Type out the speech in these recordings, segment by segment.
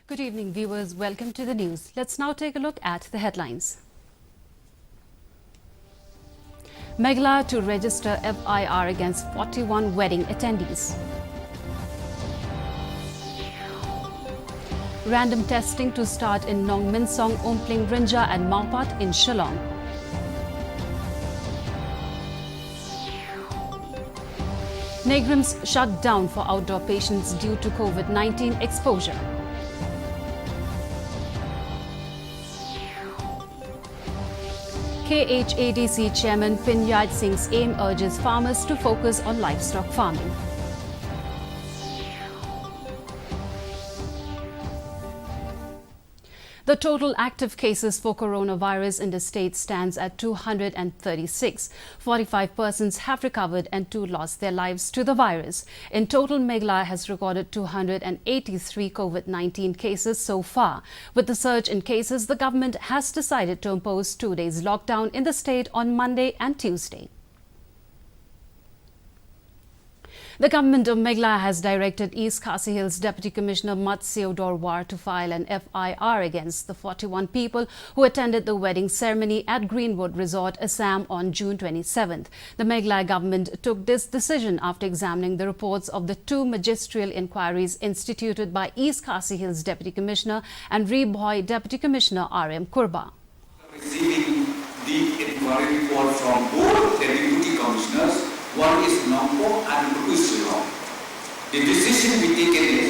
Good evening, viewers. Welcome to the news. Let's now take a look at the headlines. Meghalaya to register FIR against 41 wedding attendees. Random testing to start in Nong Min Song, Ompling, Rinja and Maupat in Shillong. Negrims shut down for outdoor patients due to COVID-19 exposure. KHADC Chairman Pinyat Singh's aim urges farmers to focus on livestock farming. The total active cases for coronavirus in the state stands at 236. 45 persons have recovered and 2 lost their lives to the virus. In total, Meghalaya has recorded 283 COVID-19 cases so far. With the surge in cases, the government has decided to impose 2 days lockdown in the state on Monday and Tuesday. The government of Meghalaya has directed East Khasi Hills Deputy Commissioner Matseo Dorwar to file an FIR against the 41 people who attended the wedding ceremony at Greenwood Resort, Assam on June 27th. The Meghalaya government took this decision after examining the reports of the 2 magisterial inquiries instituted by East Khasi Hills Deputy Commissioner and Reboy Deputy Commissioner R.M. Kurba. Receiving the inquiry report from both deputy commissioners, one is Nampo and two is Shillong. The decision we taken is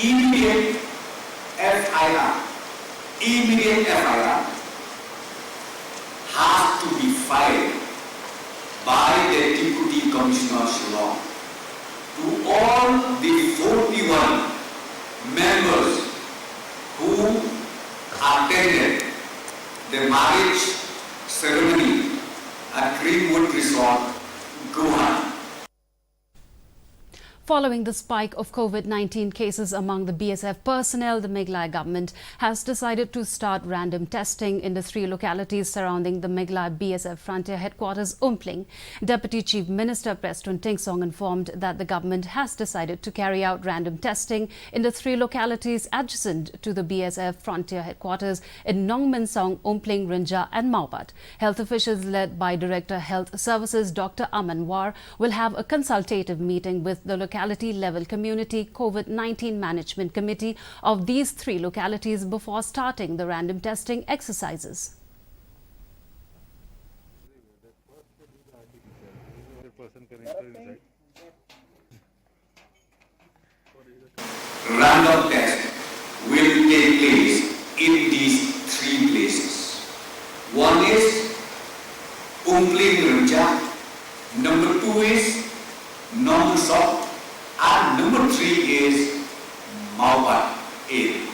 immediate FIR has to be filed by the Deputy Commissioner Shillong to all the 41 members who attended the marriage ceremony at Greenwood Resort, Goa. Following the spike of COVID-19 cases among the BSF personnel, the Meghalaya government has decided to start random testing in the 3 localities surrounding the Meghalaya BSF frontier headquarters, Ompling. Deputy Chief Minister Preston Tingsong informed that the government has decided to carry out random testing in the 3 localities adjacent to the BSF frontier headquarters in Nong Min Song, Ompling, Rinja and Maupat. Health officials led by Director Health Services Dr. Aman War will have a consultative meeting with the locality-level Community COVID-19 Management Committee of these 3 localities before starting the random testing exercises. Random test will take place in these 3 places. One is Ompling Rinja, number 2 is Nong Min and number 3 is Maupat A.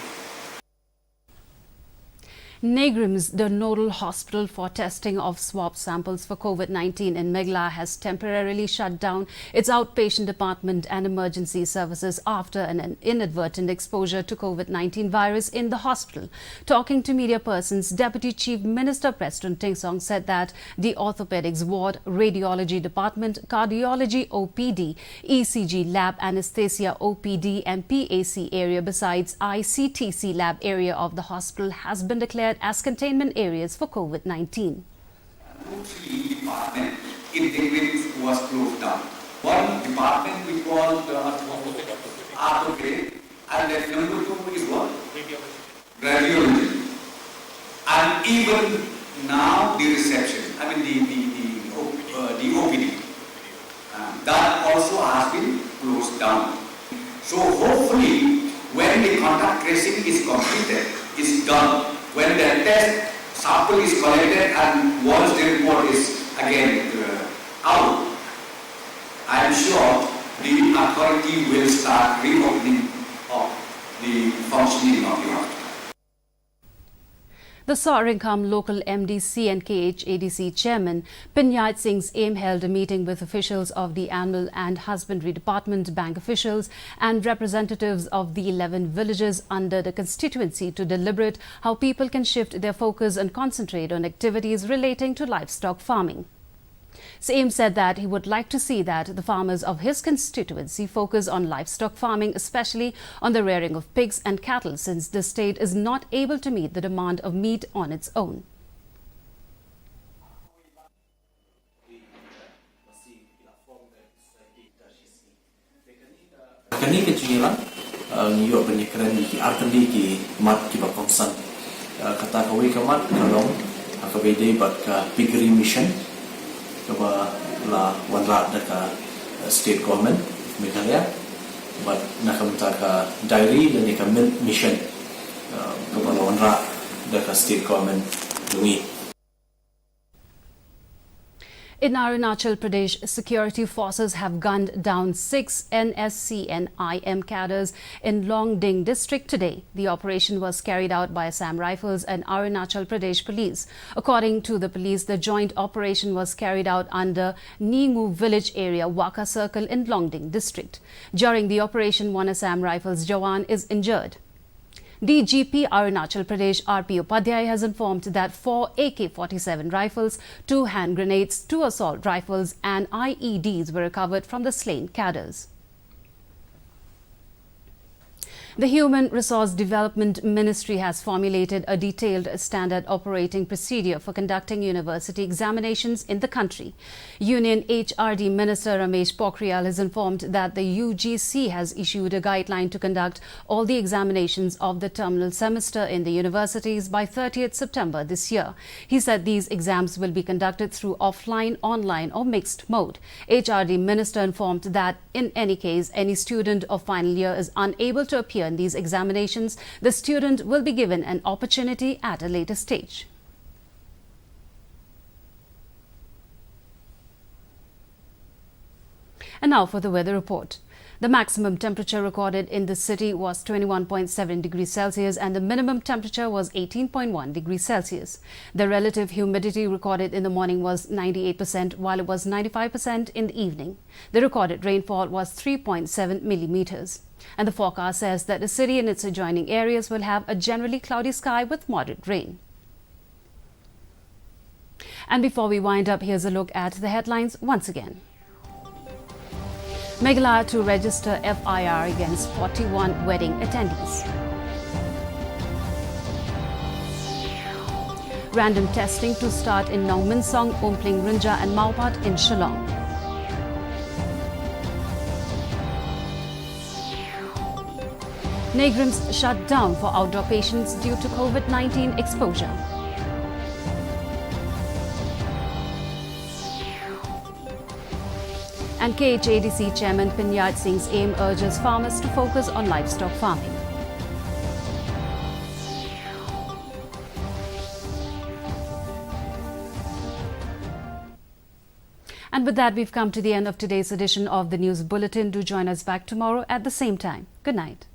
Negrims, the nodal hospital for testing of swab samples for COVID-19 in Meghalaya, has temporarily shut down its outpatient department and emergency services after an inadvertent exposure to COVID-19 virus in the hospital. Talking to media persons, Deputy Chief Minister Preston Tingsong said that the orthopedics ward, radiology department, cardiology OPD, ECG lab, anesthesia OPD and PAC area besides ICTC lab area of the hospital has been declared as containment areas for COVID-19. 3 departments in Negrims was closed down. One department we call orthopedic, and then number 2 is what? Radiology. And even now the reception, the OPD, that also has been closed down. So hopefully when the contact tracing is completed, is done, when the test sample is collected and once the report is again out, I am sure the authority will start reopening of the functioning of the hospital. The Saurinkam local MDC and KHADC chairman Pinyat Singh's aim held a meeting with officials of the Animal and Husbandry Department, bank officials and representatives of the 11 villages under the constituency to deliberate how people can shift their focus and concentrate on activities relating to livestock farming. Same said that he would like to see that the farmers of his constituency focus on livestock farming, especially on the rearing of pigs and cattle, since the state is not able to meet the demand of meat on its own. Kani ke Shillong yo penyekeran di arkendi ki mat ki bakongsan kata kawi kamat kalong akabede bat ka piggery mission kaba la wanra daka state government Meghalaya bat nakamta ka dairy dan ka milk mission kaba la wanra daka state government dungi. In Arunachal Pradesh, security forces have gunned down 6 NSC and IM cadres in Longding district today. The operation was carried out by Assam Rifles and Arunachal Pradesh Police. According to the police, the joint operation was carried out under Ningu village area, Waka Circle in Longding district. During the operation, one Assam Rifles Jawan is injured. DGP Arunachal Pradesh RP Upadhyay has informed that 4 AK-47 rifles, 2 hand grenades, 2 assault rifles and IEDs were recovered from the slain cadres. The Human Resource Development Ministry has formulated a detailed standard operating procedure for conducting university examinations in the country. Union HRD Minister Ramesh Pokhriyal has informed that the UGC has issued a guideline to conduct all the examinations of the terminal semester in the universities by 30th September this year. He said these exams will be conducted through offline, online or mixed mode. HRD Minister informed that in any case, any student of final year is unable to appear in these examinations, the student will be given an opportunity at a later stage. And now for the weather report. The maximum temperature recorded in the city was 21.7 degrees Celsius and the minimum temperature was 18.1 degrees Celsius. The relative humidity recorded in the morning was 98%, while it was 95% in the evening. The recorded rainfall was 3.7 millimeters. And the forecast says that the city and its adjoining areas will have a generally cloudy sky with moderate rain. And before we wind up, here's a look at the headlines once again. Meghalaya to register FIR against 41 wedding attendees. Random testing to start in Nong Minsong, Umpling Rinja and Maupat in Shillong. Negrims shut down for outdoor patients due to COVID-19 exposure. And KHADC Chairman Pinyat Singh's aim urges farmers to focus on livestock farming. And with that, we've come to the end of today's edition of the News Bulletin. Do join us back tomorrow at the same time. Good night.